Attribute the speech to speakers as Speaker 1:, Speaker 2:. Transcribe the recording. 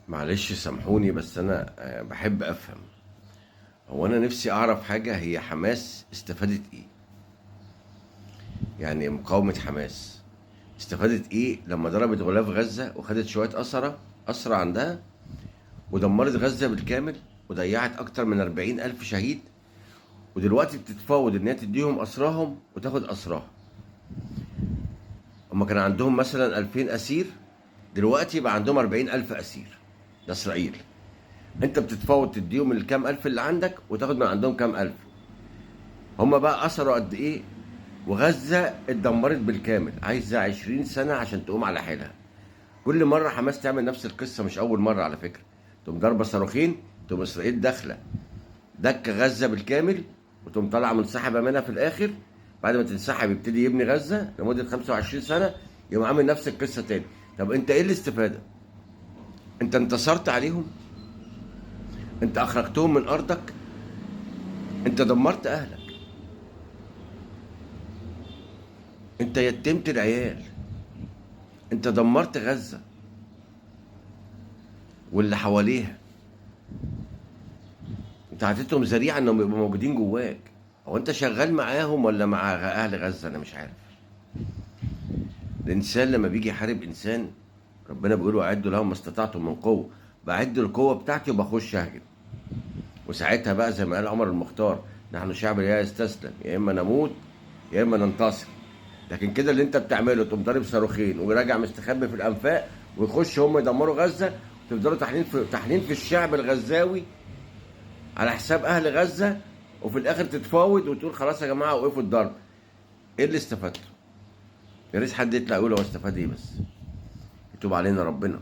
Speaker 1: معلش سامحوني بس انا بحب افهم. هو انا نفسي اعرف حاجة، هي حماس استفادت ايه؟ يعني مقاومة حماس استفادت ايه لما ضربت غلاف غزة وخدت شوية أسرى عندها ودمرت غزة بالكامل وضيعت اكتر من 40 الف شهيد، ودلوقتي بتتفاوض ان هي تديهم اسراهم وتاخد اسراها. هما كان عندهم مثلا 2000 اسير، دلوقتي بقى عندهم 40 الف اسير. ده اسرائيل. انت بتتفاوض تديهم الكام الف اللي عندك وتاخد من عندهم كام الف. هما بقى أثروا قد إيه؟ وغزة اتدمرت بالكامل، عايزة 20 سنة عشان تقوم على حيلها. كل مرة حماس تعمل نفس القصة، مش أول مرة على فكرة. تقوم ضاربة صاروخين، تقوم إسرائيل داخلة دك غزة بالكامل، وتقوم طالعة منسحبة منها في الآخر. بعد ما تنسحب يبتدي يبني غزة لمدة 25 سنة، يقوم عامل نفس القصة تاني. طب أنت إيه الاستفادة؟ أنت انتصرت عليهم؟ أنت أخرجتهم من أرضك؟ أنت دمرت أهلك؟ أنت يتمت العيال؟ أنت دمرت غزة واللي حواليها؟ انت عطيتهم ذريعه انهم يبقوا موجودين جواك. هو انت شغال معاهم ولا مع اهل غزه؟ انا مش عارف. الانسان لما بيجي يحارب انسان، ربنا بيقول واعدوا لهم ما استطعتم من قوه. بعد القوه بتاعتي وبخش اهجم. وساعتها بقى زي ما قال عمر المختار: نحن شعب لا يستسلم، يا اما نموت يا اما ننتصر. لكن كده اللي انت بتعمله تقوم ضارب صاروخين وراجع مستخبي في الانفاق، ويخش هم يدمروا غزه، وتفضلوا تحنين في الشعب الغزاوي على حساب اهل غزه، وفي الاخر تتفاوض وتقول خلاص يا جماعه وقفوا الضرب. ايه اللي استفدته؟ يا ريت حد يطلع يقول هو استفاد ايه بس. يتوب علينا ربنا.